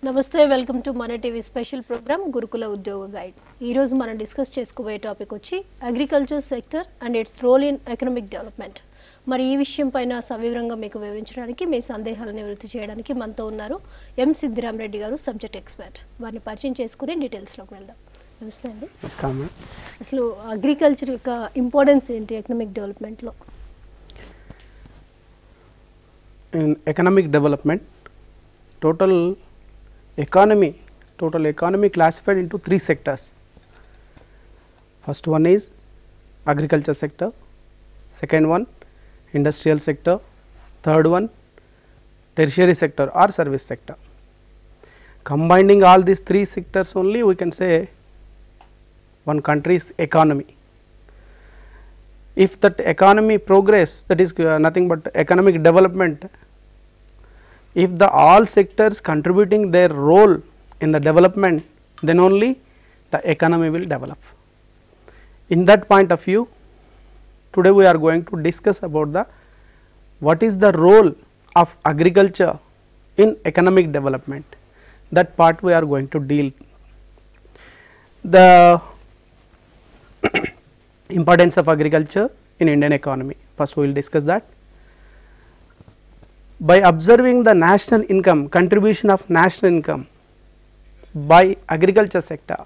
నమస్తే welcome to మన TV special programme గురుకుల ఉద్యోగ గైడ్. ఈ రోజు మనం డిస్కస్ చేసుకోబోయే టాపిక్ వచ్చి agriculture sector and its role in economic development. మరి ఈ విషయం పైన సవివరంగా మీకు వివరించడానికి మీ సందేహాలను నివృత్తి చేయడానికి మనతో ఉన్నారు ఎం సిద్దిరామ్ రెడ్డి గారు, సబ్జెక్ట్ ఎక్స్పర్ట్. వారిని పరిచయం చేసుకుని డీటెయిల్స్లోకి వెళ్దాం. నమస్తే అండి. అసలు అగ్రికల్చర్ యొక్క ఇంపార్టెన్స్ ఏంటి ఎకనామిక్ డెవలప్మెంట్లో? In economic development, total economy classified into three sectors. First one is agriculture sector, second one industrial sector, third one tertiary sector or service sector. Combining all these three sectors only we can say one country's economy. If that economy progress, that is nothing but economic development, if the all sectors contributing their role in the development, then only the economy will develop. In that point of view, today we are going to discuss about the what is the role of agriculture in economic development. That part we are going to deal. The importance of agriculture in Indian economy. First we will discuss that. By observing the national income, contribution of national income by agriculture sector,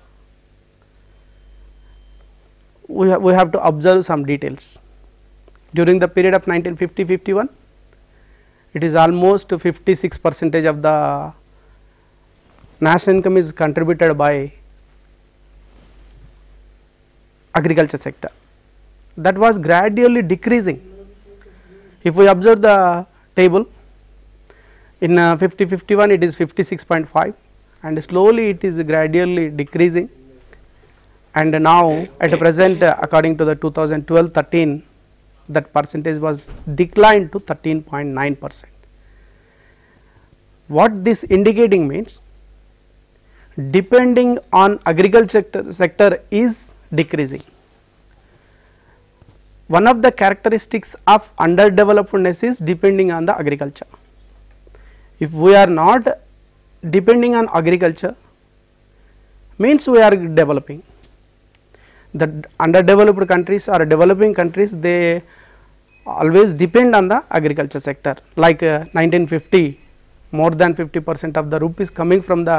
we have to observe some details. During the period of 1950-51, it is almost 56% of the national income is contributed by agriculture sector. That was gradually decreasing. If we observe the table, in 50-51 it is 56.5 and slowly it is gradually decreasing, and now at present according to the 2012-13 that percentage was declined to 13.9%. What this indicating means, depending on agriculture sector is decreasing. One of the characteristics of underdevelopedness is depending on the agriculture. If we are not depending on agriculture, means we are developing. The underdeveloped countries or developing countries, they always depend on the agriculture sector. Like 1950, more than 50% of the rupees coming from the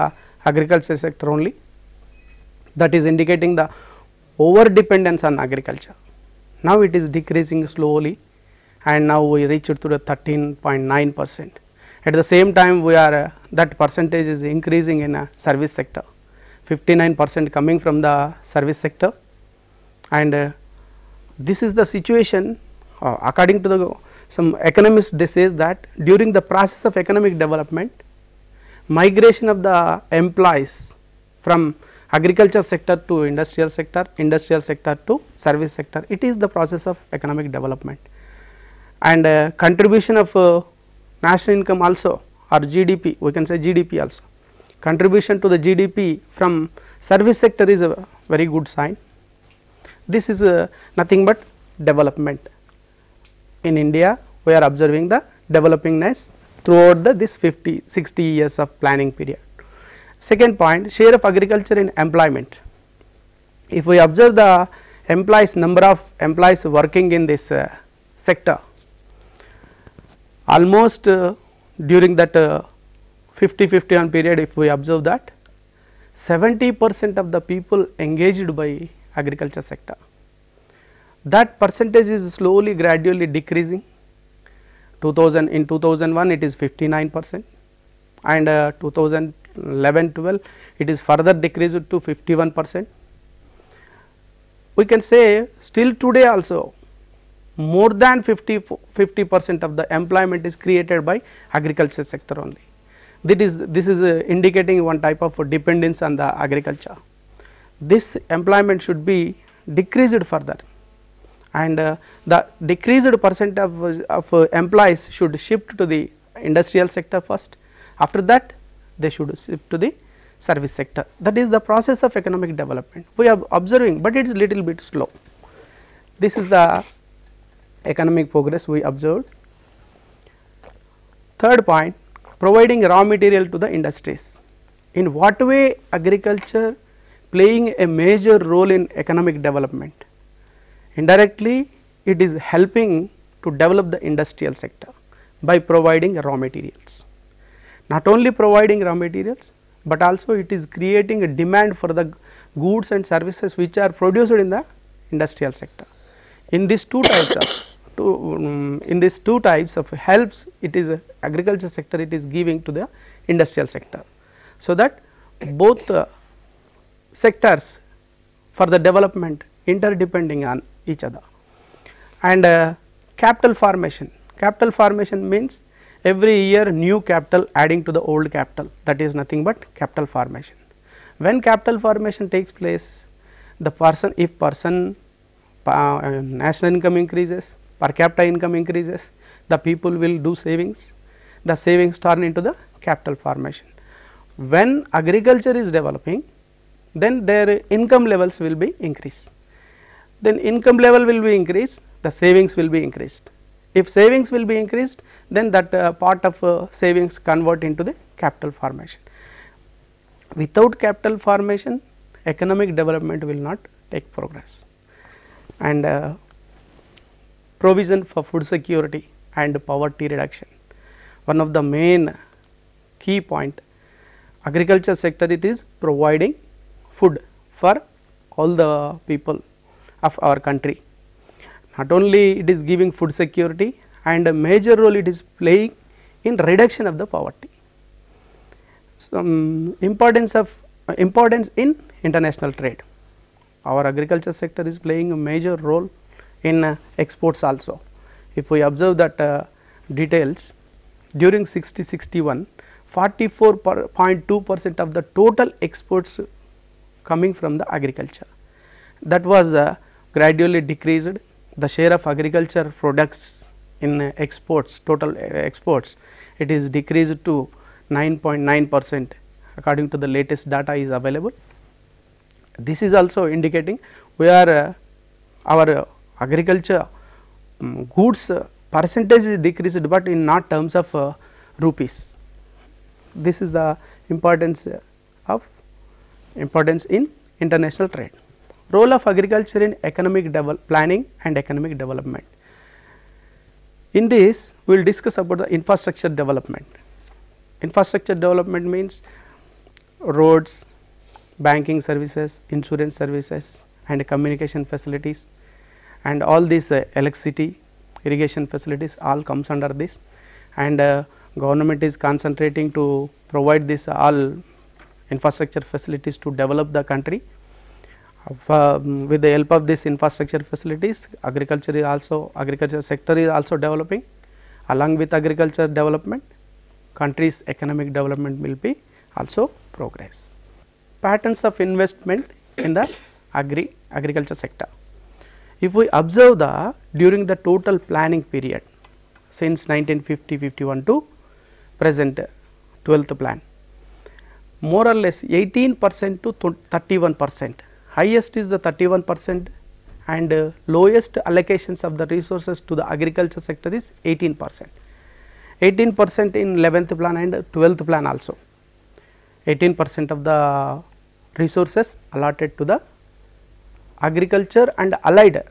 agriculture sector only. That is indicating the over dependence on agriculture. Now it is decreasing slowly and now we reached to the 13.9%. At the same time we are that percentage is increasing in a service sector, 59% coming from the service sector, and this is the situation according to the some economists. They says that during the process of economic development, migration of the employees from agriculture sector to industrial sector to service sector, it is the process of economic development. And contribution of national income also, or GDP, we can say GDP also, contribution to the GDP from service sector is a very good sign. This is nothing but development. In India we are observing the developingness throughout this 50-60 years of planning period. Second point, share of agriculture in employment. If we observe the employees, number of employees working in this sector, almost during that 50-51 period, if we observe that 70% of the people engaged by agriculture sector. That percentage is slowly gradually decreasing. In 2001 it is 59% and 2011-12 it is further decreased to 51%. We can say still today also more than 50% of the employment is created by agriculture sector only. This is indicating one type of dependence on the agriculture. This employment should be decreased further, and the decreased percent of employees should shift to the industrial sector first. After that they should shift to the service sector. That is the process of economic development we are observing, but it is little bit slow. This is the economic progress we observed. Third point, providing raw material to the industries. in what way agriculture playing a major role in economic development? Indirectly, it is helping to develop the industrial sector by providing raw materials. Not only providing raw materials, but also it is creating a demand for the goods and services which are produced in the industrial sector. In these two types of helps, it is agriculture sector, it is giving to the industrial sector, so that both sectors for the development interdepending on each other. And capital formation means every year new capital adding to the old capital, that is nothing but capital formation. When capital formation takes place, the national income increases, per capita income increases, the people will do savings, the savings turn into the capital formation. When agriculture is developing, then their income levels will be increased. Then income level will be increased, the savings will be increased. If savings will be increased, then that part of savings convert into the capital formation. Without capital formation, economic development will not take progress. And provision for food security and poverty reduction, one of the main key point, agriculture sector, it is providing food for all the people of our country. Not only it is giving food security, and a major role it is playing in reduction of the poverty. Some importance in international trade. Our agriculture sector is playing a major role in exports also. If we observe that details, during 60-61, 44.2% of the total exports coming from the agriculture. That was gradually decreased. The share of agriculture products in exports, total exports, it is decreased to 9.9% according to the latest data is available. This is also indicating we are our agriculture goods percentage is decreased, but in not terms of rupees. This is the importance in international trade. Role of agriculture in economic planning and economic development. In this, we will discuss about the infrastructure development. Infrastructure development means roads, banking services, insurance services, and communication facilities, and all these electricity, irrigation facilities all comes under this, and government is concentrating to provide this all infrastructure facilities to develop the country. With the help of this infrastructure facilities, agriculture sector is also developing. Along with agriculture development, country's economic development will be also progress. Patterns of investment in the agriculture sector. If we observe during the total planning period since 1950-51 to present 12th plan, more or less 18% to 31%. Highest is the 31% and lowest allocations of the resources to the agriculture sector is 18%. 18% in 11th plan and 12th plan also. 18% of the resources allotted to the agriculture and allied.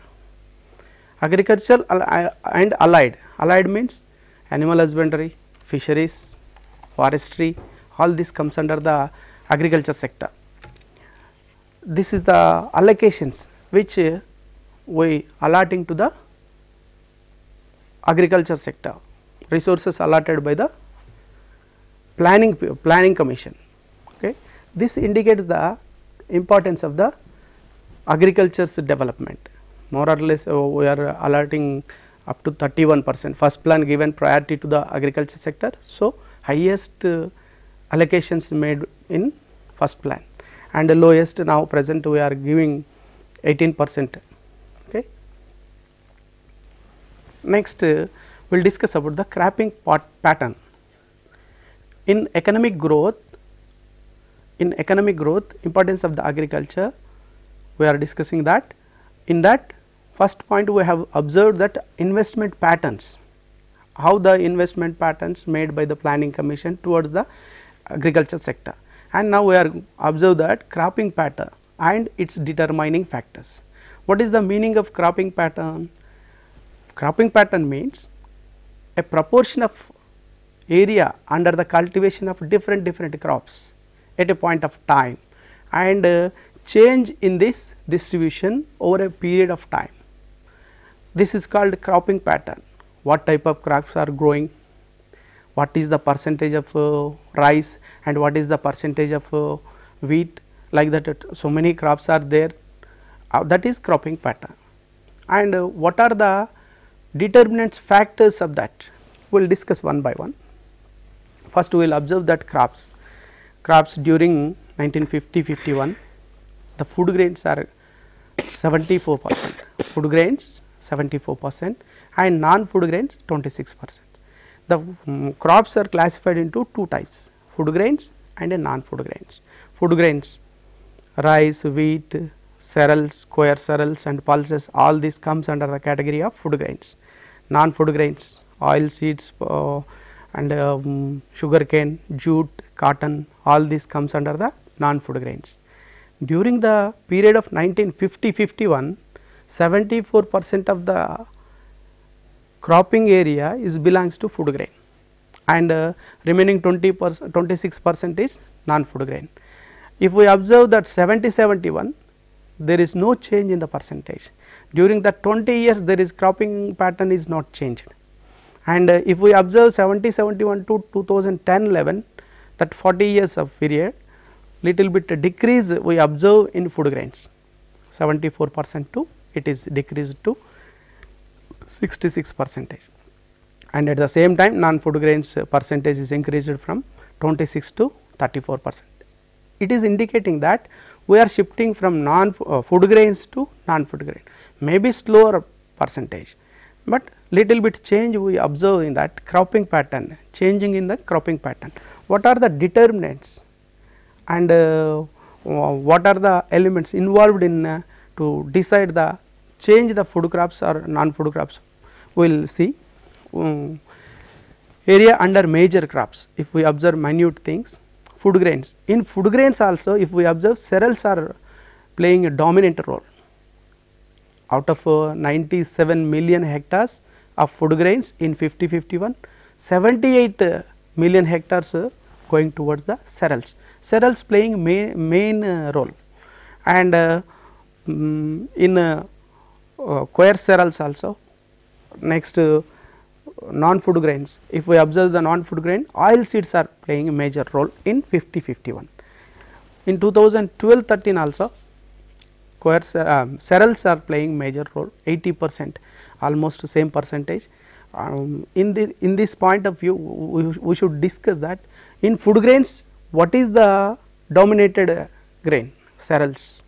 Agriculture and allied. Allied means animal husbandry, fisheries, forestry, all this comes under the agriculture sector. This is the allocations which we allotting to the agriculture sector, resources allotted by the planning commission. Okay. This indicates the importance of the agriculture's development. More or less we are allotting up to 31%. First plan given priority to the agriculture sector. So, highest allocations made in first plan, and the lowest now present we are giving 18%. Okay. Next we will discuss about the cropping pattern. In economic growth, importance of the agriculture, we are discussing that. In that first point we have observed that investment patterns, how the investment patterns made by the planning commission towards the agriculture sector. And now we are observe that cropping pattern and its determining factors. What is the meaning of cropping pattern? Cropping pattern means a proportion of area under the cultivation of different crops at a point of time, and change in this distribution over a period of time. This is called cropping pattern. What type of crops are growing, what is the percentage of rice and what is the percentage of wheat, like that. So many crops are there, that is cropping pattern. And what are the determinants factors of that, we will discuss one by one. First we will observe that crops during 1950-51, the food grains are 74%, food grains 74% and non-food grains 26%. The crops are classified into two types, food grains and non-food grains. Food grains, rice, wheat, cereals, square cereals and pulses, all this comes under the category of food grains. Non-food grains, oil seeds and sugar cane, jute, cotton, all this comes under the non-food grains. During the period of 1950-51, 74% of the cropping area is belongs to food grain and remaining 26% is non-food grain. If we observe that 70-71, there is no change in the percentage. During the 20 years there is cropping pattern is not changed, and if we observe 70-71 to 2010-11, that 40 years of period, little bit decrease we observe in food grains, 74% to it is decreased to 66%, and at the same time non-food grains percentage is increased from 26 to 34%. It is indicating that we are shifting from food grains to non-food grain, maybe slower percentage, but little bit change we observe in that cropping pattern, changing in the cropping pattern. What are the determinants and what are the elements involved in to decide the change the food crops or non-food crops? We will see area under major crops. If we observe minute things, food grains, in food grains also if we observe cereals are playing a dominant role. Out of 97 million hectares of food grains in 50-51, 78 million hectares going towards the cereals playing main role, and in coir cereals also. Next non-food grains, if we observe the non-food grain, oil seeds are playing a major role in 50-51. In 2012-13 also cereals are playing major role, 80%, almost same percentage. In this point of view we should discuss that in food grains what is the dominated grain, cereals,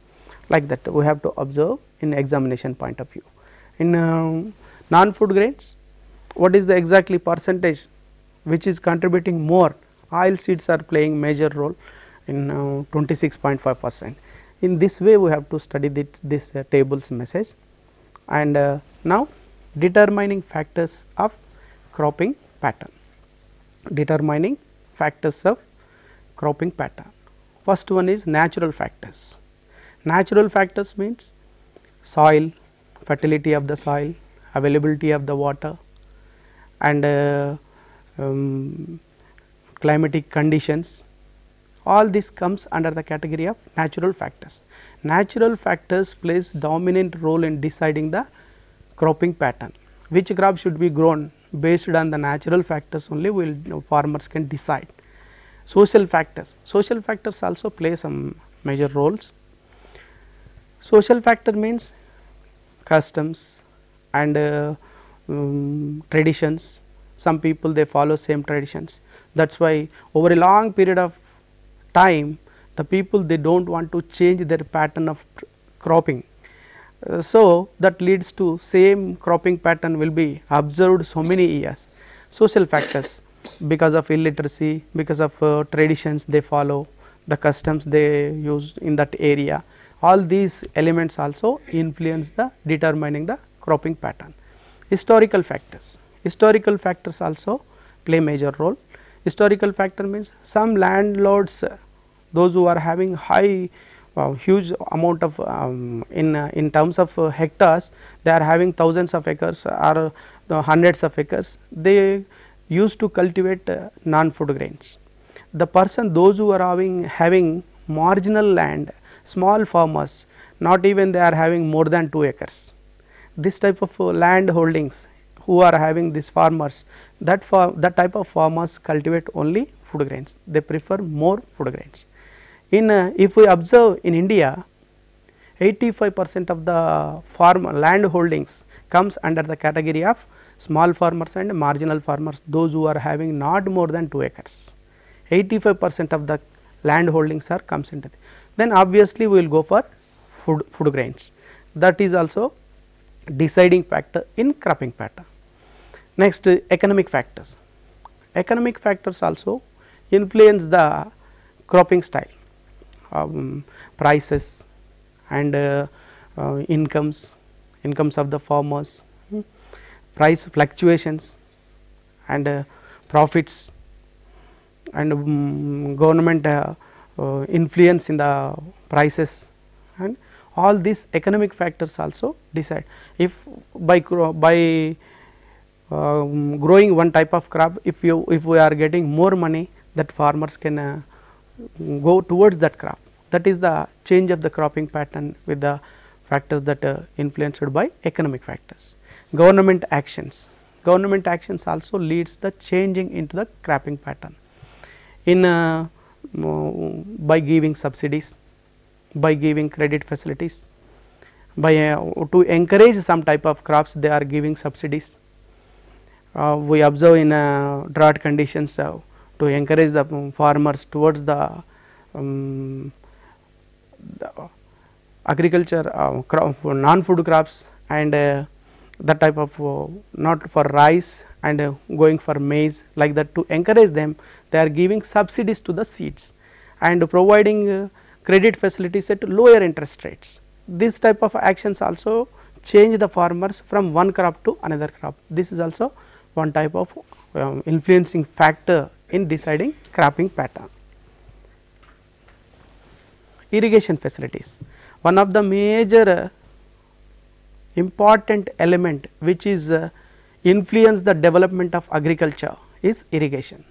like that we have to observe in examination point of view. In non-food grains, what is the exactly percentage which is contributing more, oil seeds are playing major role in 26.5%. In this way we have to study this tables message. And now determining factors of cropping pattern. Determining factors of cropping pattern. First one is natural factors. Natural factors means soil, fertility of the soil, availability of the water, and climatic conditions. All this comes under the category of natural factors. Natural factors plays dominant role in deciding the cropping pattern. Which crop should be grown based on the natural factors only farmers can decide. Social factors also play some major roles. Social factor means customs and traditions. Some people they follow same traditions, that is why over a long period of time the people they do not want to change their pattern of cropping. So that leads to same cropping pattern will be observed so many years. Social factors, because of illiteracy, because of traditions they follow, the customs they use in that area, all these elements also influence the determining the cropping pattern. Historical factors also play major role. Historical factor means some landlords those who are having high huge amount of in terms of hectares, they are having thousands of acres or the hundreds of acres, they used to cultivate non-food grains. The person, those who are having marginal land, small farmers, not even they are having more than 2 acres. This type of land holdings, who are having these farmers, that type of farmers cultivate only food grains, they prefer more food grains. In if we observe in India, 85% of the farm land holdings comes under the category of small farmers and marginal farmers, those who are having not more than 2 acres. 85% of the land holdings are comes into the, then obviously we will go for food grains. That is also deciding factor in cropping pattern. Next, economic factors. Economic factors also influence the cropping style, prices and incomes of the farmers, price fluctuations and profits, and government influence in the prices, and all these economic factors also decide. If by growing one type of crop, if we are getting more money, that farmers can go towards that crop. That is the change of the cropping pattern with the factors that influenced by economic factors. Government actions also leads the changing into the cropping pattern in by giving subsidies, by giving credit facilities, by to encourage some type of crops they are giving subsidies. We observe in drought conditions to encourage the farmers towards the agriculture non-food crops, and that type of not for rice and going for maize, like that. To encourage them, they are giving subsidies to the seeds and providing credit facilities at lower interest rates. This type of actions also change the farmers from one crop to another crop. This is also one type of influencing factor in deciding cropping pattern. Irrigation facilities, one of the major important element which is influence the development of agriculture is irrigation.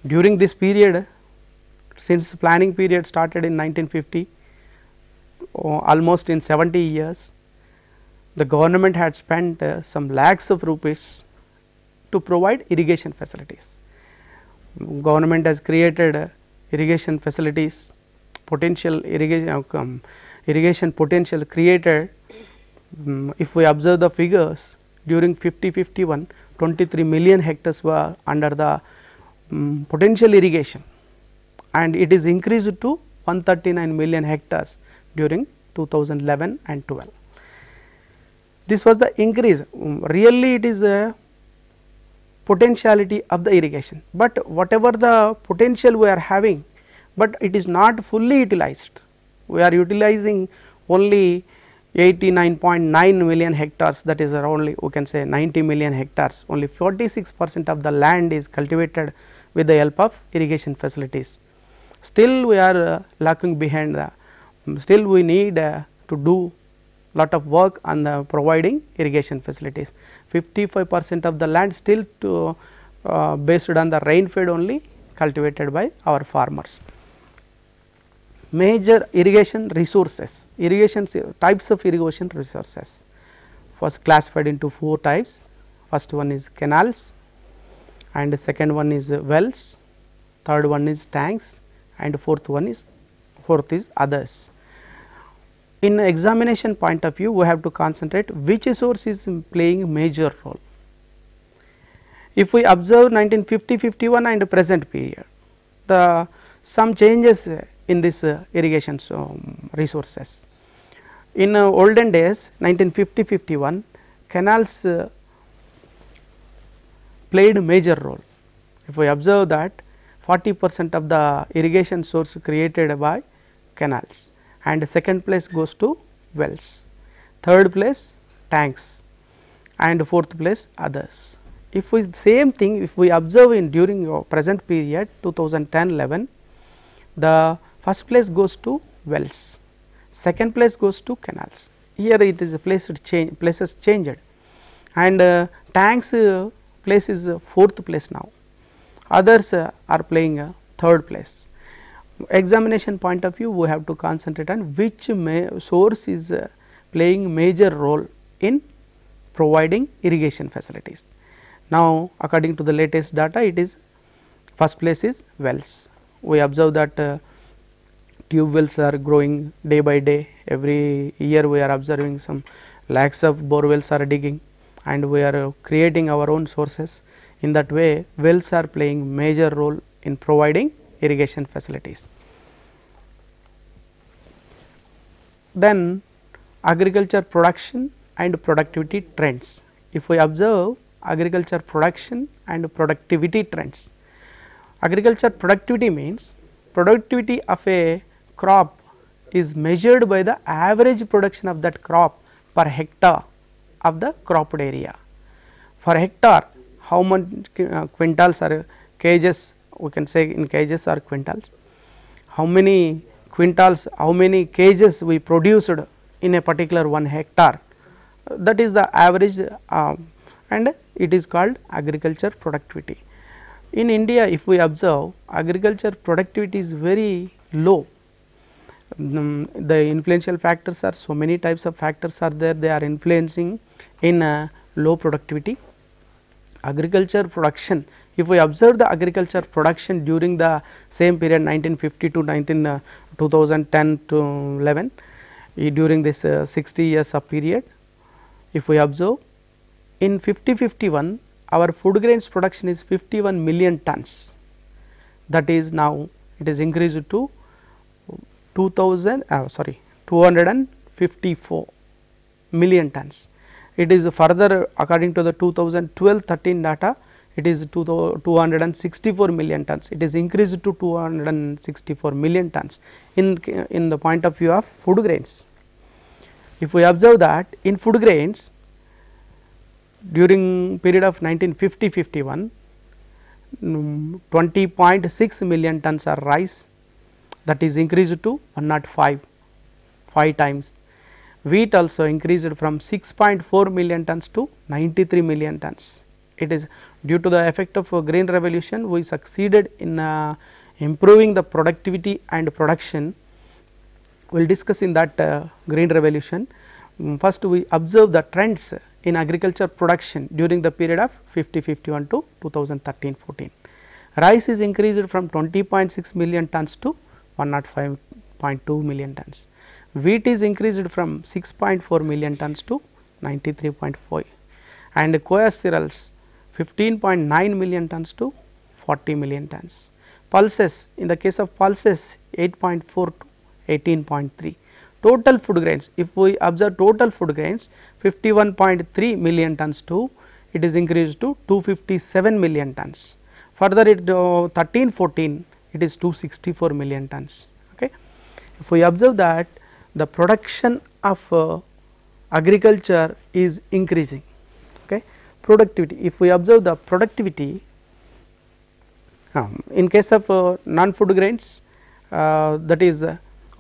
During this period, since planning period started in 1950, almost in 70 years, the government had spent some lakhs of rupees to provide irrigation facilities. Government has created irrigation facilities, potential irrigation potential created. If we observe the figures, during 50-51, 23 million hectares were under the potential irrigation, and it is increased to 139 million hectares during 2011 and 12. This was the increase. Really it is a potentiality of the irrigation, but whatever the potential we are having, but it is not fully utilized. We are utilizing only 89.9 million hectares, that is around, we can say 90 million hectares. Only 46% of the land is cultivated with the help of irrigation facilities. Still we are lacking behind the, still we need to do lot of work on the providing irrigation facilities. 55% of the land still to based on the rain fed only cultivated by our farmers. Major irrigation resources, types of irrigation resources was classified into 4 types. First one is canals, and second one is wells, third one is tanks, and fourth is others. In examination point of view, we have to concentrate which source is playing major role. If we observe 1950-51 and present period, the some changes in this irrigation resources. In olden days, 1950-51, canals played major role. If we observe that 40% of the irrigation source created by canals, and second place goes to wells, third place tanks, and fourth place others. If we same thing, if we observe in during present period 2010-11, the first place goes to wells, second place goes to canals. Here it is a places changed, and tanks place is fourth place now, others are playing third place. Examination point of view, we have to concentrate on which source is playing major role in providing irrigation facilities. Now, according to the latest data, it is first place is wells. We observe that tube wells are growing day by day. Every year we are observing some lakhs of bore wells are digging, and we are creating our own sources. In that way, wells are playing major role in providing irrigation facilities. Then agriculture production and productivity trends. If we observe agriculture production and productivity trends, agriculture productivity means productivity of a crop is measured by the average production of that crop per hectare of the cropped area. For hectare, how much quintals or kgs, we can say in kgs or quintals, how many quintals, how many kgs we produced in a particular 1 hectare, that is the average, and it is called agriculture productivity. In India, if we observe, agriculture productivity is very low. The influential factors are, so many types of factors are there, they are influencing in low productivity. Agriculture production, if we observe the agriculture production during the same period 1950 to 2010 to 11, during this 60 years of period, if we observe, in 50-51 our food grains production is 51 million tons, that is now it is increased to 254 million tons. It is further, according to the 2012-13 data, it is 264 million tons. It is increased to 264 million tons in the point of view of food grains. If we observe that in food grains during period of 1950-51, 20.6 million tons are rice, that is increased to 105, 5 times. Wheat also increased from 6.4 million tons to 93 million tons. It is due to the effect of green revolution, we succeeded in improving the productivity and production. We will discuss in that green revolution. First we observe the trends in agriculture production during the period of 50-51 to 2013-14. Rice is increased from 20.6 million tons to 105.2 million tons. Wheat is increased from 6.4 million tons to 93.5, and coarse cereals 15.9 million tons to 40 million tons. Pulses, in the case of pulses 8.4 to 18.3. Total food grains, if we observe total food grains 51.3 million tons to, it is increased to 257 million tons. Further it 13-14, it is 264 million tons. Okay. If we observe that the production of agriculture is increasing, okay. Productivity, if we observe the productivity in case of non-food grains, that is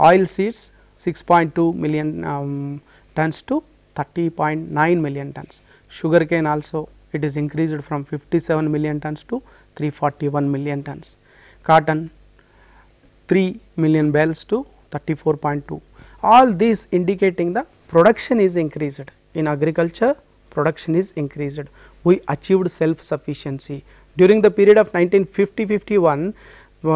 oil seeds 6.2 million tons to 30.9 million tons. Sugarcane also it is increased from 57 million tons to 341 million tons. Cotton 3 million bales to 34.2. All these indicating the production is increased. In agriculture, production is increased. We achieved self sufficiency. During the period of 1950-51,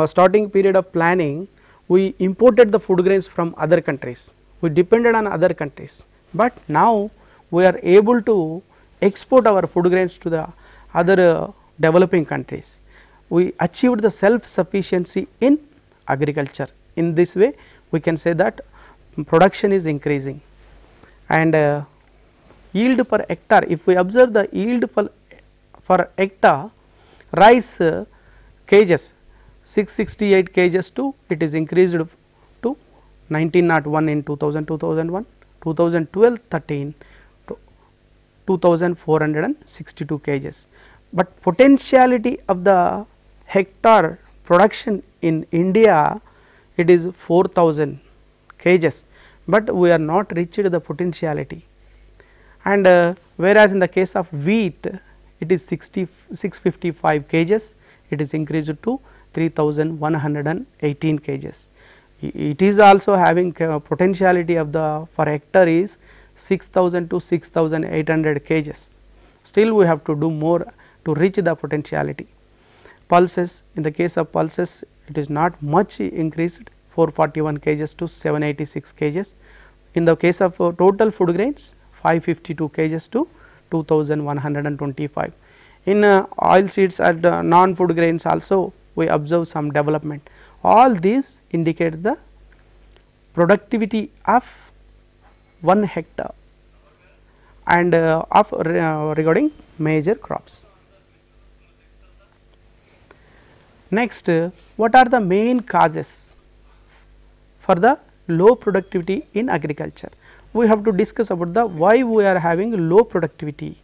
starting period of planning, we imported the food grains from other countries. We depended on other countries, but now we are able to export our food grains to the other developing countries. We achieved the self sufficiency in agriculture. In this way, we can say that production is increasing, and yield per hectare, if we observe the yield for hectare, rice kgs 668 kgs to, it is increased to 1901 in 2001, 2012-13 to 2462 kgs. But potentiality of the hectare production in India it is 4000 kgs, but we are not reached the potentiality. And whereas in the case of wheat, it is 655 kgs, it is increased to 3118 kgs. It is also having potentiality of the for hectare is 6000 to 6800 kgs. Still we have to do more to reach the potentiality. Pulses, in the case of pulses, it is not much increased, 441 kgs to 786 kgs. In the case of total food grains, 552 kgs to 2125. In oil seeds and non food grains also we observe some development. All these indicates the productivity of 1 hectare and of regarding major crops. Next, what are the main causes for the low productivity in agriculture? We have to discuss about the why we are having low productivity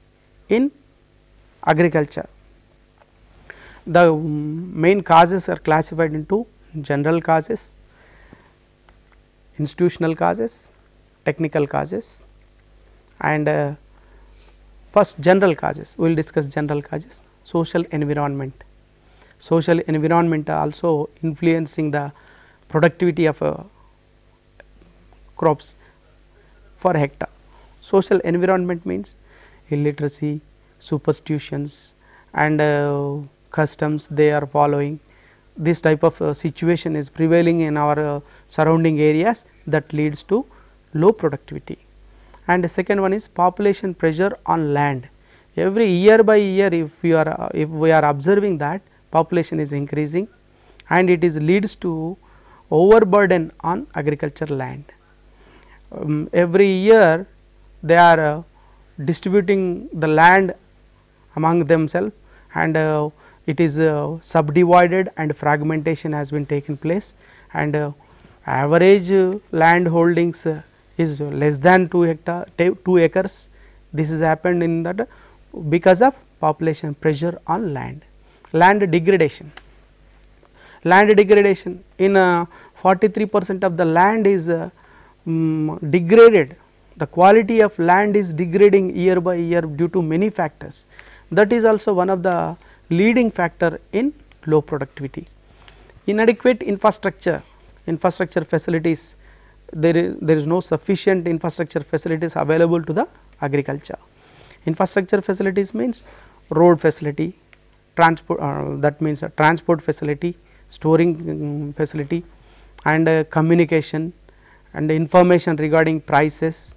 in agriculture. The main causes are classified into general causes, institutional causes, technical causes, and first general causes. We will discuss general causes. Social environment. Social environment also influencing the productivity of crops for hectare. Social environment means illiteracy, superstitions, and customs they are following. This type of situation is prevailing in our surrounding areas, that leads to low productivity. And the second one is population pressure on land. Every year by year, if we are observing that population is increasing, and it is leads to overburden on agricultural land. Every year they are distributing the land among themselves, and it is subdivided and fragmentation has been taken place, and average land holdings is less than 2 acres. This has happened in that because of population pressure on land. Land degradation. Land degradation in 43% of the land is degraded. The quality of land is degrading year by year due to many factors. That is also one of the leading factor in low productivity. Inadequate infrastructure facilities, there is no sufficient infrastructure facilities available to the agriculture. Infrastructure facilities means road facility, transport, that means a transport facility, storing facility, and communication and information regarding prices,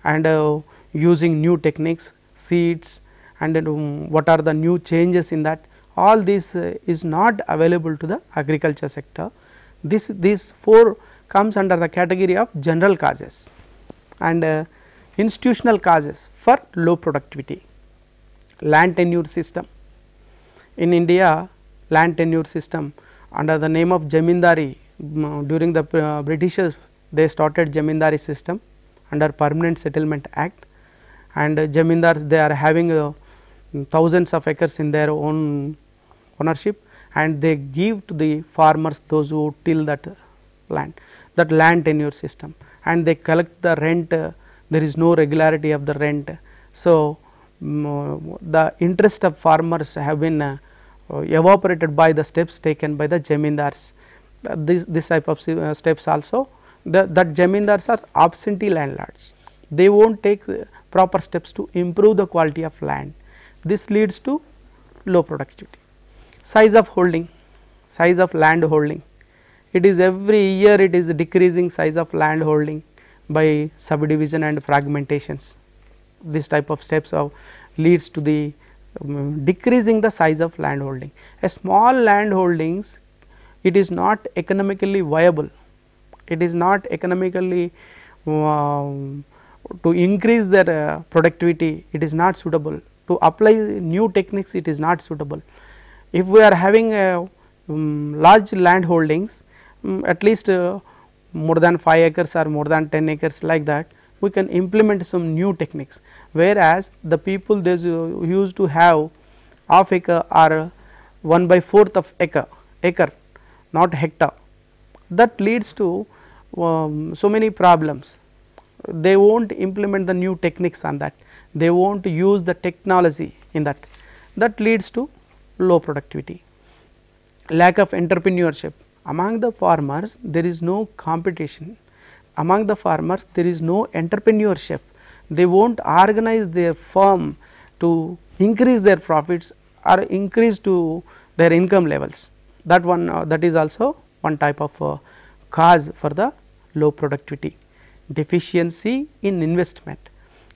and using new techniques, seeds, and what are the new changes in that. All this is not available to the agriculture sector. These 4 comes under the category of general causes, and institutional causes for low productivity. Land tenure system. In India, land tenure system under the name of Jamindari, during the Britishers they started Jamindari system under Permanent Settlement Act, and Jamindars they are having thousands of acres in their own ownership, and they give to the farmers, those who till that land tenure system, and they collect the rent. There is no regularity of the rent. So, the interest of farmers have been evaporated by the steps taken by the Jamindars. This type of steps also, that Jamindars are absentee landlords. They won't take proper steps to improve the quality of land. This leads to low productivity. Size of holding, size of land holding. It is every year it is decreasing size of land holding by subdivision and fragmentations. This type of steps leads to the decreasing the size of land holding. A small land holdings, it is not economically viable. It is not economically to increase their productivity, it is not suitable. To apply new techniques, it is not suitable. If we are having large land holdings, at least more than 5 acres or more than 10 acres, like that, we can implement some new techniques. Whereas the people they used to have half acre or 1/4 of acre, not hectare. that leads to so many problems. They won't implement the new techniques on that, they won't use the technology in that, that leads to low productivity. Lack of entrepreneurship among the farmers, there is no competition, among the farmers there is no entrepreneurship, they won't organize their firm to increase their profits or increase to their income levels. That one that is also one type of cause for the low productivity. Deficiency in investment.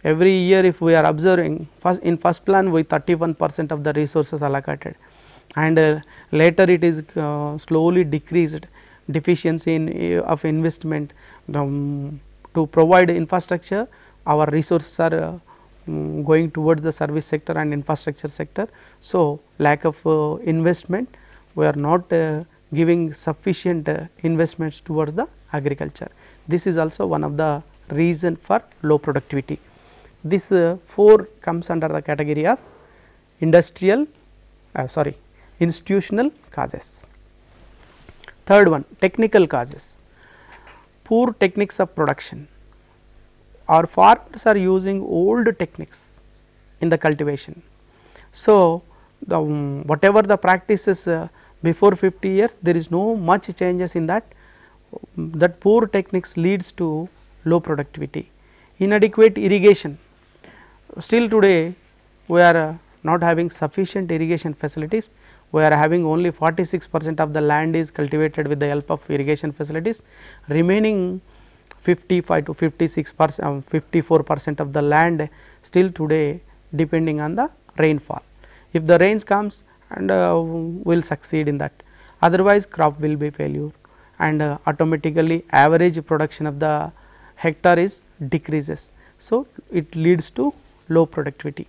Every year if we are observing, in first plan we 31% of the resources allocated, and later it is slowly decreased. Deficiency in of investment to provide infrastructure, our resources are going towards the service sector and infrastructure sector. So, lack of investment, we are not giving sufficient investments towards the agriculture. This is also one of the reason for low productivity. This 4 comes under the category of institutional causes. Third one, technical causes. Poor techniques of production. Our farmers are using old techniques in the cultivation. So, whatever the practices before 50 years, there is no much changes in that. That poor techniques leads to low productivity. Inadequate irrigation. Still today we are not having sufficient irrigation facilities. We are having only 46% of the land is cultivated with the help of irrigation facilities. Remaining 55 to 56%, 54% of the land still today depending on the rainfall. If the rains comes, and will succeed in that, otherwise crop will be failure, and automatically average production of the hectare is decreases. So, it leads to low productivity.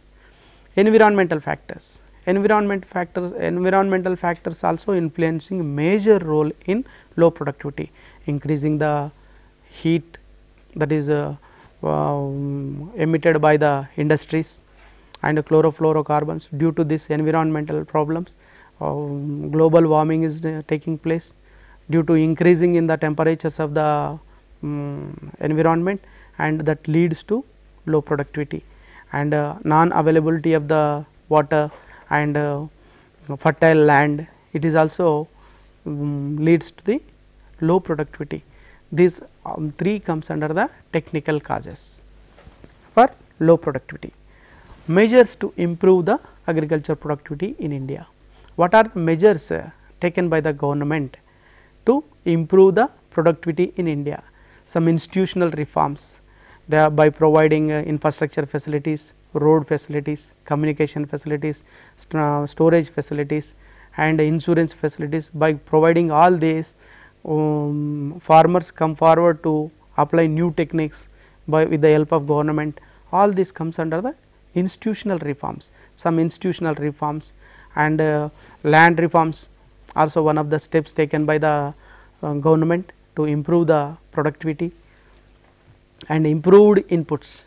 Environmental factors. Environmental factors also influencing major role in low productivity, increasing the heat that is emitted by the industries and chlorofluorocarbons. Due to this environmental problems, global warming is taking place due to increasing in the temperatures of the environment, and that leads to low productivity. And non availability of the water and fertile land, it is also leads to the low productivity. These 3 comes under the technical causes for low productivity. Measures to improve the agriculture productivity in India. What are the measures taken by the government to improve the productivity in India? Some institutional reforms, they are by providing infrastructure facilities, road facilities, communication facilities, storage facilities and insurance facilities. By providing all these, farmers come forward to apply new techniques with the help of government. All this comes under the institutional reforms. Some institutional reforms and land reforms also one of the steps taken by the government to improve the productivity. And improved inputs,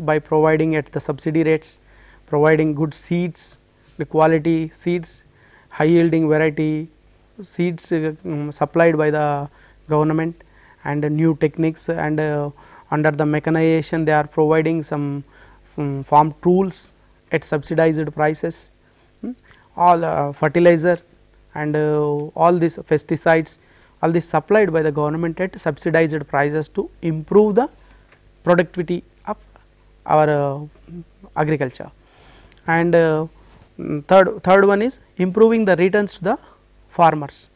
by providing at the subsidy rates, providing good seeds, the quality seeds, high yielding variety seeds supplied by the government, and new techniques, and under the mechanization they are providing some farm tools at subsidized prices, all fertilizer and all these pesticides, all this supplied by the government at subsidized prices to improve the productivity of our agriculture. And third one is improving the returns to the farmers.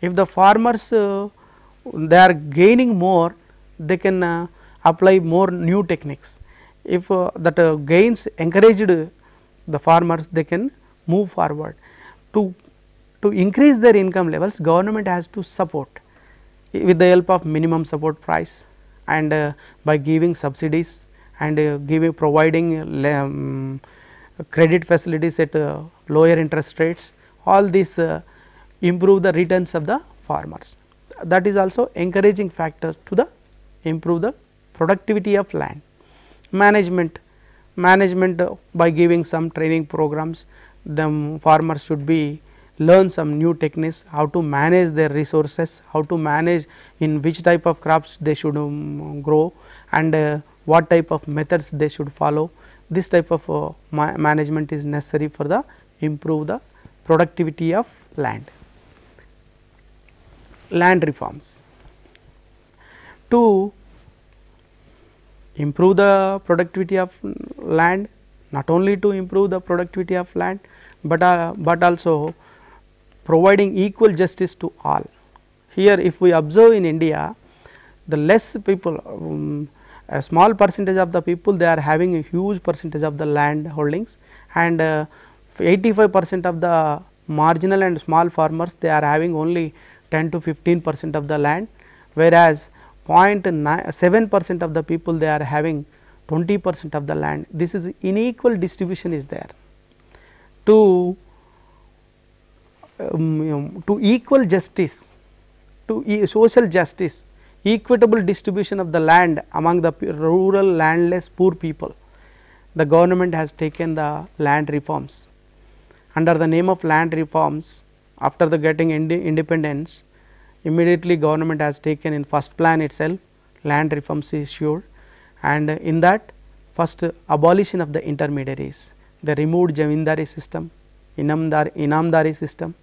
If the farmers they are gaining more, they can apply more new techniques. If that gains encouraged the farmers, they can move forward. To increase their income levels, government has to support with the help of minimum support price, and by giving subsidies and providing credit facilities at lower interest rates. All these improve the returns of the farmers. That is also encouraging factor to the improve the productivity of land. Management by giving some training programs, the farmers should be learn some new techniques, how to manage their resources, how to manage in which type of crops they should grow, and what type of methods they should follow. This type of management is necessary for the improve the productivity of land. Land reforms. To improve the productivity of land, not only to improve the productivity of land, but also providing equal justice to all. Here if we observe in India, the less people, a small percentage of the people, they are having a huge percentage of the land holdings, and 85% of the marginal and small farmers, they are having only 10 to 15% of the land, whereas 0.7% of the people, they are having 20% of the land. This is unequal distribution is there. To equal justice, to social justice, equitable distribution of the land among the rural landless poor people, the government has taken the land reforms. Under the name of land reforms, after the getting independence, immediately government has taken in first plan itself land reforms issued, and in that first abolition of the intermediaries, they removed Jamindari system, Inamdari system,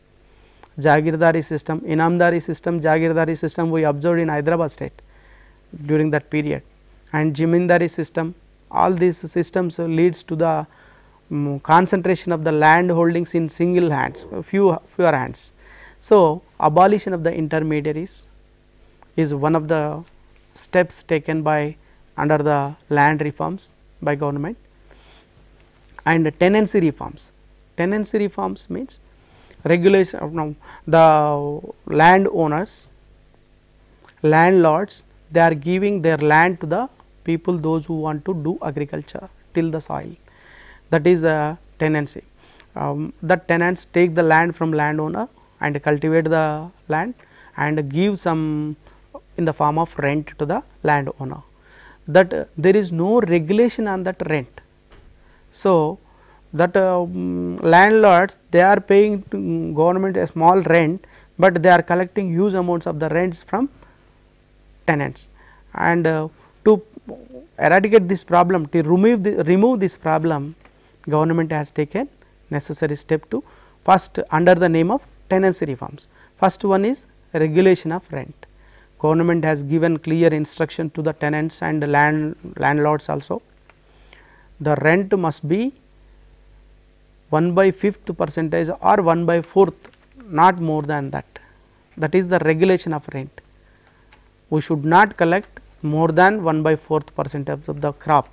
Jagirdari system. Inamdari system, Jagirdari system we observed in Hyderabad state during that period, and Jamindari system. All these systems leads to the concentration of the land holdings in single hands, fewer hands. So, abolition of the intermediaries is one of the steps taken by under the land reforms by government. And tenancy reforms. Tenancy reforms means regulation of the landowners, landlords, they are giving their land to the people, those who want to do agriculture, till the soil. That is a tenancy. The tenants take the land from landowner and cultivate the land and give some in the form of rent to the landowner. That there is no regulation on that rent. So, that landlords, they are paying to government a small rent, but they are collecting huge amounts of the rents from tenants. And to eradicate this problem, to remove this problem, government has taken necessary step to first under the name of tenancy reforms. First one is regulation of rent. Government has given clear instruction to the tenants and the landlords also. The rent must be 1/5 percentage or 1/4, not more than that. That is the regulation of rent. We should not collect more than 1/4 percentage of the crop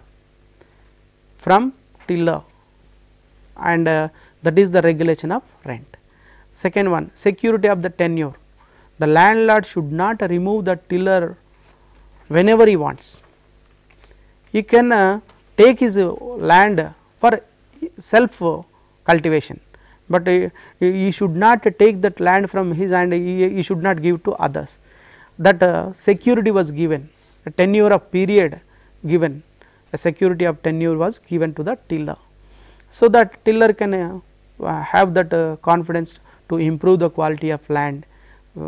from tiller, and that is the regulation of rent. Second one, security of the tenure. The landlord should not remove the tiller whenever he wants. He can take his land for self cultivation, but he should not take that land from his and he should not give to others. That security was given, a tenure of period given, a security of tenure was given to the tiller. So, that tiller can have that confidence to improve the quality of land.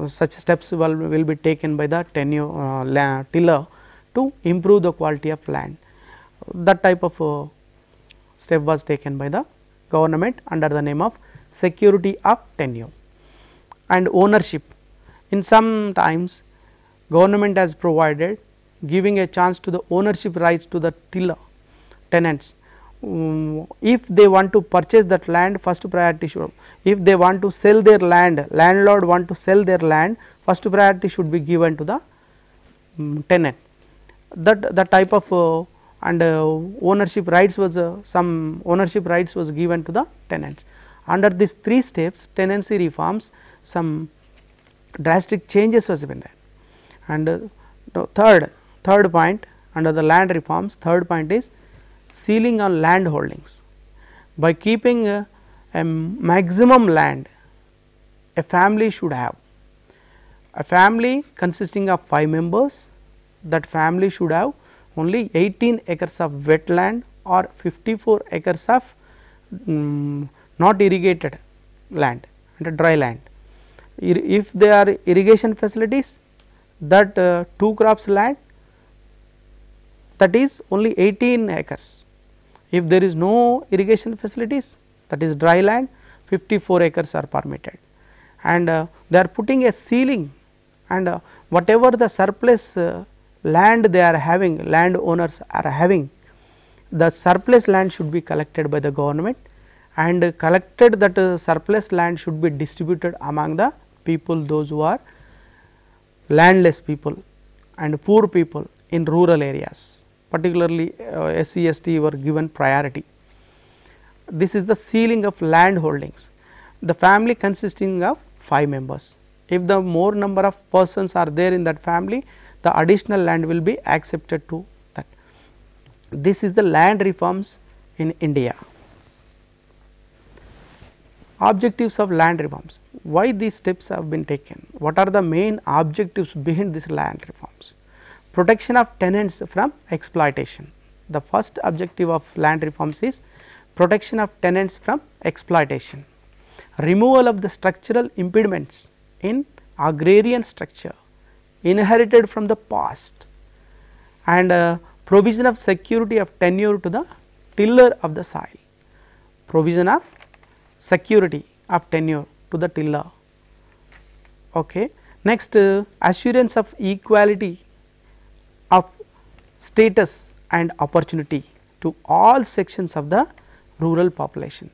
Such steps will be taken by the tenure tiller to improve the quality of land. That type of step was taken by the government under the name of security of tenure. And ownership, in some times government has provided giving a chance to the ownership rights to the tiller tenants. If they want to purchase that land, first priority should, if they want to sell their land, landlord want to sell their land, first priority should be given to the tenant. That type of and ownership rights was some ownership rights was given to the tenants. Under these three steps, tenancy reforms, some drastic changes was been there. And third point under the land reforms, third point is ceiling on land holdings. By keeping a maximum land a family should have, a family consisting of 5 members, that family should have only 18 acres of wetland or 54 acres of not irrigated land, and dry land. If they are irrigation facilities, that 2 crops land, that is only 18 acres. If there is no irrigation facilities, that is dry land, 54 acres are permitted, and they are putting a ceiling, and whatever the surplus land they are having, land owners are having, the surplus land should be collected by the government, and collected that surplus land should be distributed among the people, those who are landless people and poor people in rural areas, particularly SC, ST were given priority. This is the ceiling of land holdings. The family consisting of 5 members. If the more number of persons are there in that family, the additional land will be accepted to that. This is the land reforms in India. Objectives of land reforms. Why these steps have been taken? What are the main objectives behind these land reforms? Protection of tenants from exploitation. The first objective of land reforms is protection of tenants from exploitation. Removal of the structural impediments in agrarian structure inherited from the past, and provision of security of tenure to the tiller of the soil. Provision of security of tenure to the tiller. Okay. Next, assurance of equality of status and opportunity to all sections of the rural population.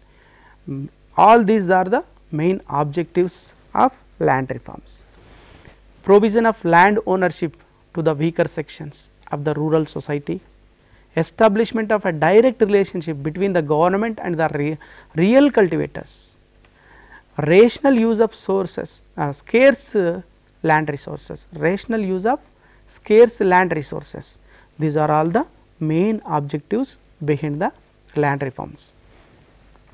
All these are the main objectives of land reforms. Provision of land ownership to the weaker sections of the rural society. Establishment of a direct relationship between the government and the real cultivators. Rational use of sources, scarce land resources. Rational use of scarce land resources. These are all the main objectives behind the land reforms.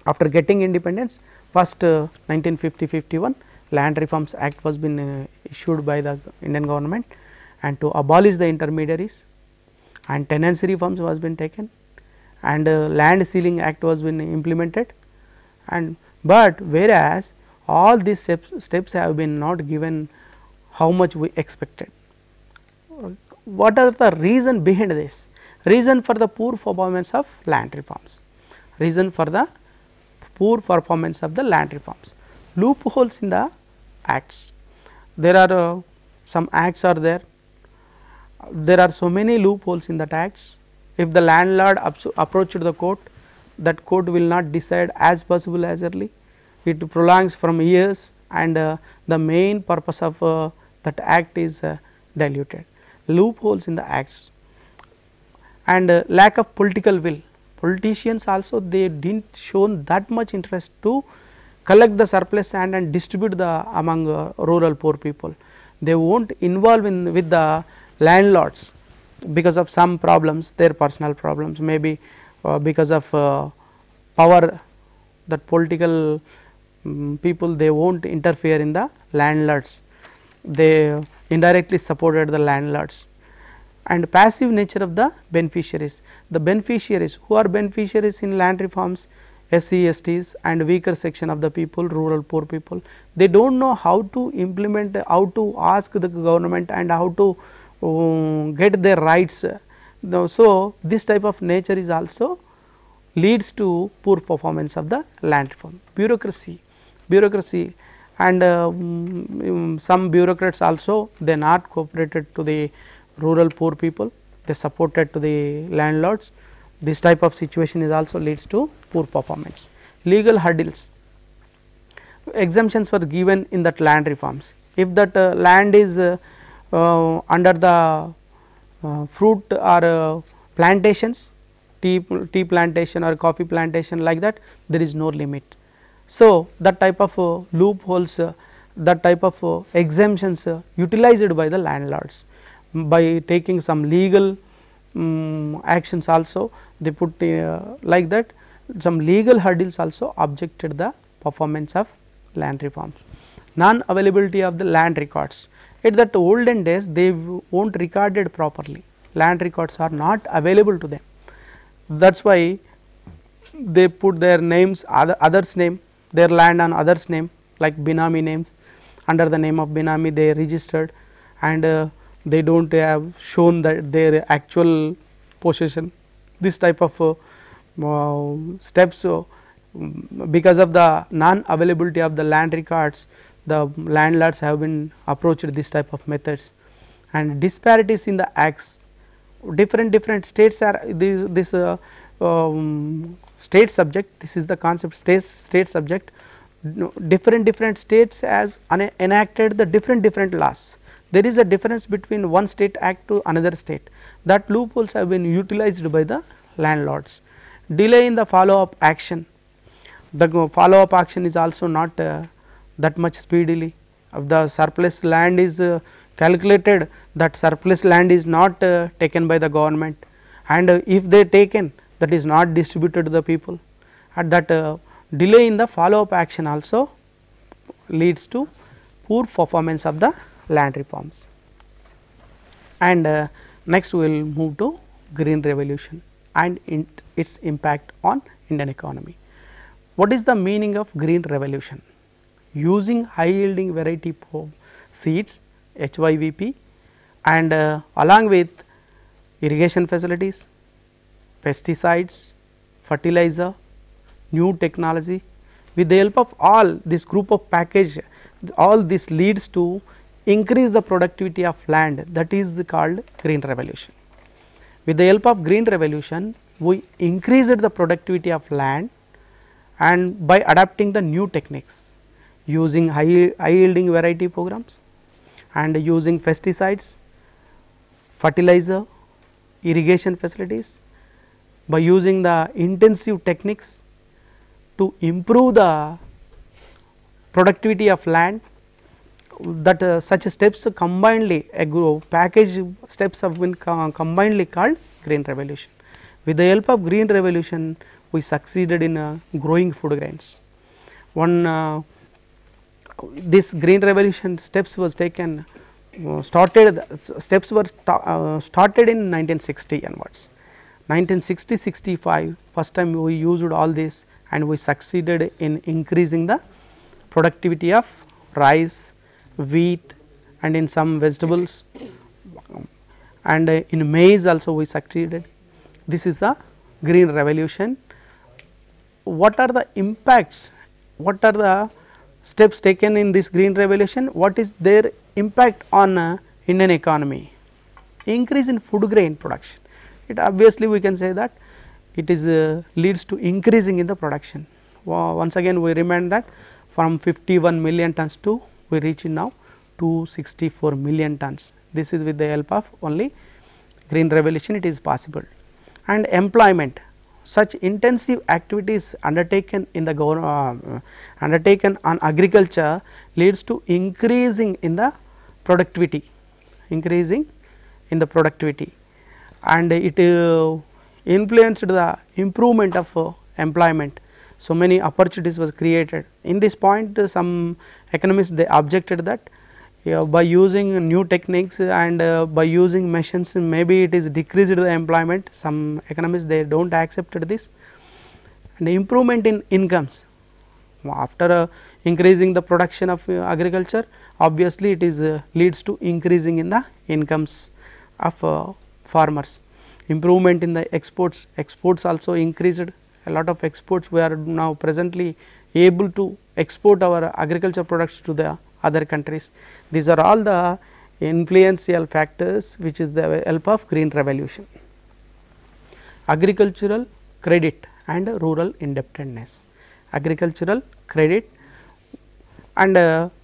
After getting independence, first 1950-51 Land Reforms Act was been issued by the Indian government, and to abolish the intermediaries, and tenancy reforms was been taken, and land ceiling act was been implemented, and but whereas all these steps have been not given how much we expected. What are the reason behind this? Reason for the poor performance of land reforms. Reason for the poor performance of the land reforms. Loopholes in the acts. There are some acts are there. There are so many loopholes in that acts. If the landlord approached the court, that court will not decide as possible as early. It prolongs from years, and the main purpose of that act is diluted. Loopholes in the acts, and lack of political will. Politicians also, they didn't shown that much interest to collect the surplus land and distribute the among rural poor people. They won't involve in with the landlords because of some problems, their personal problems, maybe because of power, that political people, they won't interfere in the landlords. They indirectly supported the landlords. And passive nature of the beneficiaries. The beneficiaries, who are beneficiaries in land reforms? SC, STs and weaker section of the people, rural poor people. They do not know how to implement, how to ask the government, and how to get their rights. So, this type of nature is also leads to poor performance of the land reform. Bureaucracy, and some bureaucrats also, they not cooperated to the rural poor people, they supported to the landlords. This type of situation is also leads to poor performance. Legal hurdles. Exemptions were given in that land reforms. If that land is under the fruit or plantations, tea plantation or coffee plantation, like that, there is no limit. So, that type of loopholes, that type of exemptions utilized by the landlords. By taking some legal actions also, they put like that, some legal hurdles also objected the performance of land reforms. Non availability of the land records. At that olden days, they won't recorded properly, land records are not available to them. That is why they put their names, others name, their land on others name, like Benami names. Under the name of Benami they registered, and they do not have shown that their actual possession. This type of steps, because of the non availability of the land records, the landlords have been approached this type of methods. And disparities in the acts, different states are this state subject, this is the concept state subject. Different states has enacted the different laws. There is a difference between one state act to another state, that loopholes have been utilized by the landlords. Delay in the follow up action, the follow up action is also not that much speedily. If the surplus land is calculated, that surplus land is not taken by the government, and if they taken, that is not distributed to the people, and that delay in the follow up action also leads to poor performance of the land reforms. And next we will move to green revolution and its impact on Indian economy. What is the meaning of green revolution? Using high yielding variety seeds HYVP and along with irrigation facilities, pesticides, fertilizer, new technology, with the help of all this group of package, all this leads to increase the productivity of land, that is called green revolution. With the help of green revolution, we increased the productivity of land, and by adapting the new techniques, using high yielding variety programs and using pesticides, fertilizer, irrigation facilities, by using the intensive techniques to improve the productivity of land, that such steps combinedly, package steps have been combinedly called green revolution. With the help of green revolution, we succeeded in growing food grains. This green revolution steps was taken, steps were started in 1960 onwards. 1960-65 first time we used all this, and we succeeded in increasing the productivity of rice, wheat, and in some vegetables, and in maize also we succeeded. This is the green revolution. What are the impacts? What are the steps taken in this green revolution? What is their impact on Indian economy? Increase in food grain production. It obviously we can say that it is leads to increasing in the production. Once again we remind that from 51 million tons to we reach now 264 million tons. This is with the help of only green revolution it is possible. And employment, such intensive activities undertaken in the undertaken on agriculture leads to increasing in the productivity, and it influenced the improvement of employment. So many opportunities was created. In this point, some economists they objected that by using new techniques and by using machines, maybe it is decreased the employment. Some economists they do not accept this. And improvement in incomes, after increasing the production of agriculture, obviously it is leads to increasing in the incomes of farmers. Improvement in the exports, also increased. A lot of exports, we are now presently able to export our agriculture products to the other countries. These are all the influential factors which is the help of green revolution. Agricultural credit and rural indebtedness. Agricultural credit, and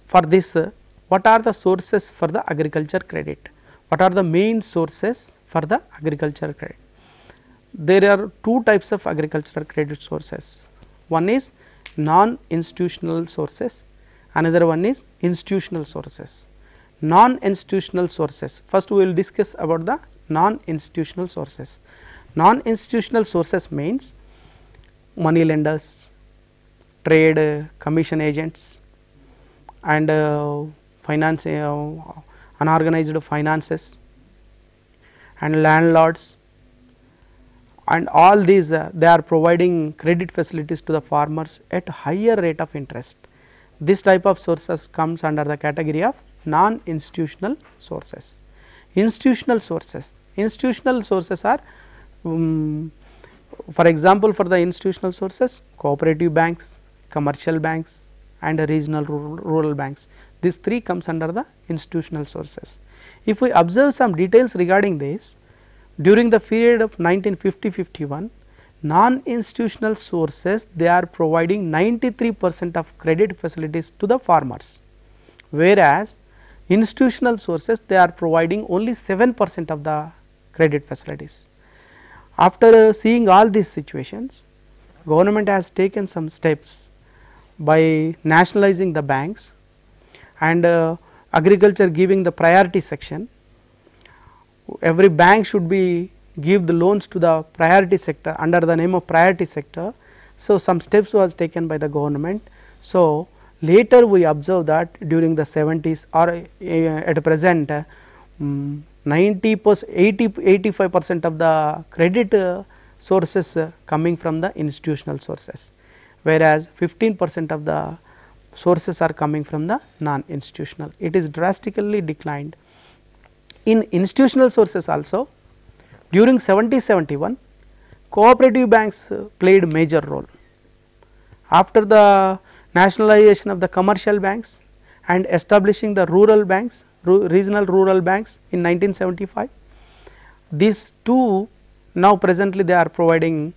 for this what are the sources for the agriculture credit? What are the main sources for the agriculture credit? There are two types of agricultural credit sources. One is non-institutional sources, another one is institutional sources. Non-institutional sources, first we will discuss about the non-institutional sources. Non-institutional sources means money lenders, trade commission agents, and finance, unorganized finances, and landlords, and all these they are providing credit facilities to the farmers at higher rate of interest. this type of sources comes under the category of non-institutional sources. Institutional sources are for example, for the institutional sources, cooperative banks, commercial banks and regional rural banks. These three comes under the institutional sources. If we observe some details regarding this, during the period of 1950-51, non-institutional sources, they are providing 93% of credit facilities to the farmers, whereas institutional sources, they are providing only 7% of the credit facilities. After seeing all these situations, government has taken some steps by nationalizing the banks and agriculture giving the priority section. Every bank should be give the loans to the priority sector under the name of priority sector. So, some steps was taken by the government. So, later we observe that during the 70s or at present 85% of the credit sources coming from the institutional sources, whereas 15% of the sources are coming from the non-institutional. It is drastically declined. In institutional sources also, during 70-71, cooperative banks played major role. After the nationalization of the commercial banks and establishing the rural banks, regional rural banks in 1975, these two now presently they are providing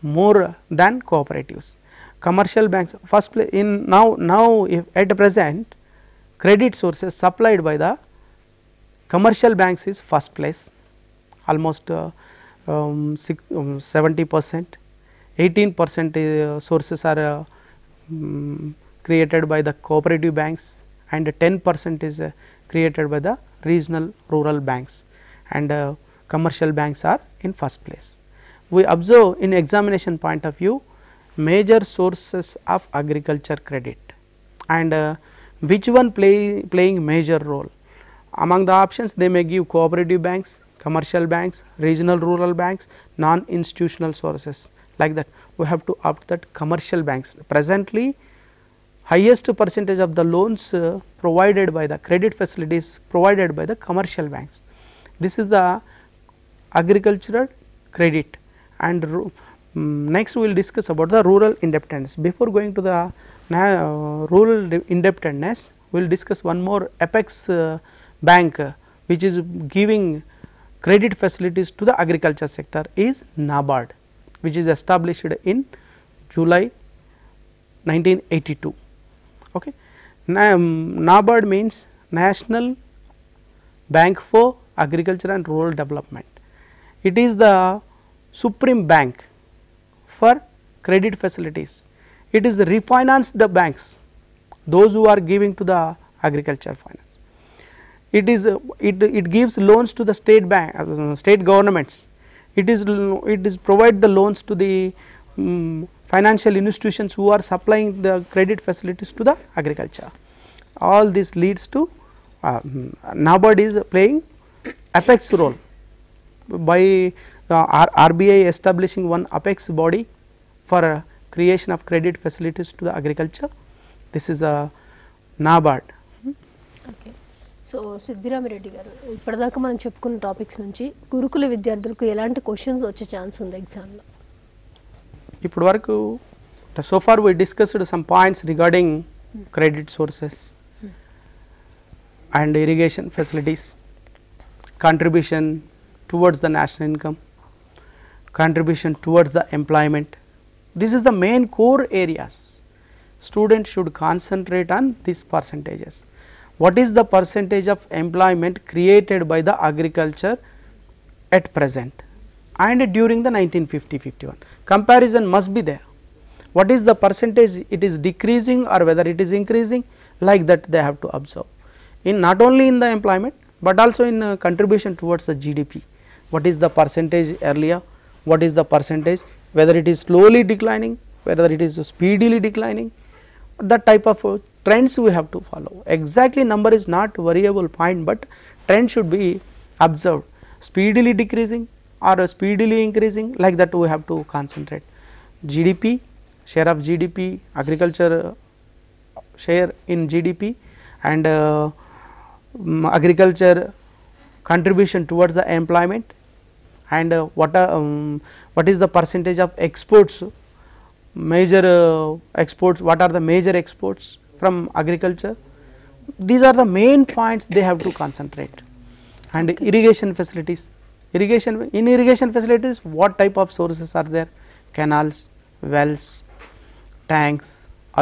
more than cooperatives. Commercial banks first place in now if at present credit sources supplied by the commercial banks is first place, almost 70%, 18% sources are created by the cooperative banks and 10% is created by the regional rural banks, and commercial banks are in first place. We observe in examination point of view major sources of agriculture credit and which one playing major role. Among the options they may give cooperative banks, commercial banks, regional rural banks, non-institutional sources, like that. We have to opt that commercial banks. Presently highest percentage of the loans provided by the credit facilities provided by the commercial banks. This is the agricultural credit, and next we will discuss about the rural indebtedness. Before going to the rural indebtedness, we will discuss one more apex bank which is giving credit facilities to the agriculture sector is NABARD, which is established in July 1982. Okay. NABARD means National Bank for Agriculture and Rural Development. It is the supreme bank for credit facilities. It is refinance the banks, those who are giving to the agriculture finance. It is it gives loans to the state bank, state governments. It is provide the loans to the financial institutions who are supplying the credit facilities to the agriculture. All this leads to NABARD is playing apex role by RBI establishing one apex body for creation of credit facilities to the agriculture. This is a NABARD. Okay. So Siddirama Reddy garu, ఇప్పటిదాకా మనం చెప్పుకున్న topics నుంచి గురుకుల విద్యార్థులకు ఎలాంటి questions వచ్చే chance ఉంది ఎగ్జామ్లో? ఇప్పటి వరకు so far we discussed some points regarding credit sources and irrigation facilities, contribution towards the national income, contribution towards the employment. This is the main core areas. Students should concentrate on these percentages. What is the percentage of employment created by the agriculture at present and during the 1950-51? Comparison must be there. What is the percentage it is decreasing or whether it is increasing, like that they have to observe. In not only in the employment, but also in contribution towards the GDP. What is the percentage earlier, what is the percentage, whether it is slowly declining, whether it is speedily declining, that type of trends we have to follow. Exactly number is not variable point, but trend should be observed, speedily decreasing or speedily increasing, like that we have to concentrate. GDP, share of GDP, agriculture share in GDP and agriculture contribution towards the employment, and what is the percentage of exports, major exports, what are the major exports from agriculture. These are the main points they have to concentrate. And irrigation facilities, irrigation facilities, what type of sources are there, canals, wells, tanks,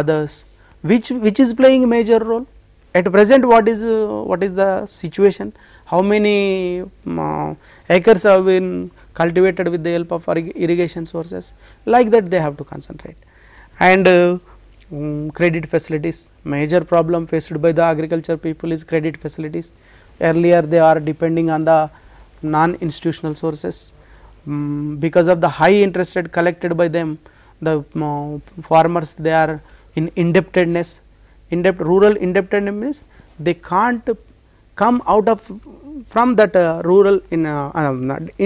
others, which is playing a major role. At present, what is the situation, how many acres have been cultivated with the help of irrigation sources, like that they have to concentrate. And credit facilities, major problem faced by the agriculture people is credit facilities. Earlier they are depending on the non-institutional sources, because of the high interest rate collected by them, the farmers, they are in indebtedness. Rural indebtedness means they can't come out of from that rural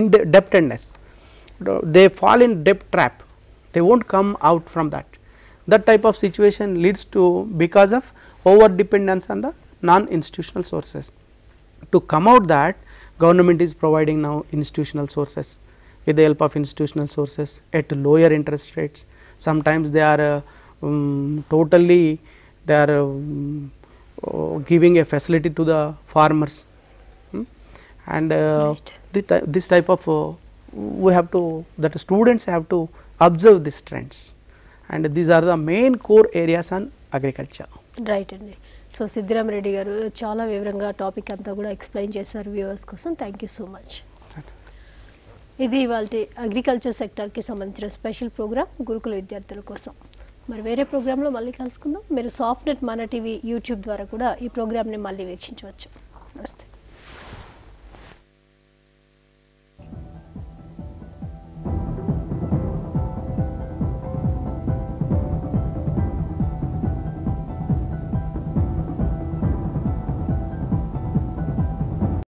indebtedness. They fall in debt trap, they won't come out from that. That type of situation leads to, because of over dependence on the non-institutional sources. To come out that, government is providing now institutional sources, with the help of institutional sources at lower interest rates. Sometimes they are totally they are giving a facility to the farmers, and this type of we have to, that students have to observe these trends, and these are the main core areas on agriculture. Right అండి. So సిద్దిరామ్ Reddy గారు చాలా వివరంగా topic అంతా కూడా explain చేశారు viewers కోసం. Thank you so much. ఇది ఇవాళ అగ్రికల్చర్ సెక్టార్కి సంబంధించిన స్పెషల్ ప్రోగ్రామ్ గురుకుల విద్యార్థుల కోసం. మరి వేరే ప్రోగ్రాంలో మళ్ళీ కలుసుకుందాం. మీరు సాఫ్ట్నెట్ మన టీవీ యూట్యూబ్ ద్వారా కూడా ఈ ప్రోగ్రామ్ని మళ్ళీ వీక్షించవచ్చు.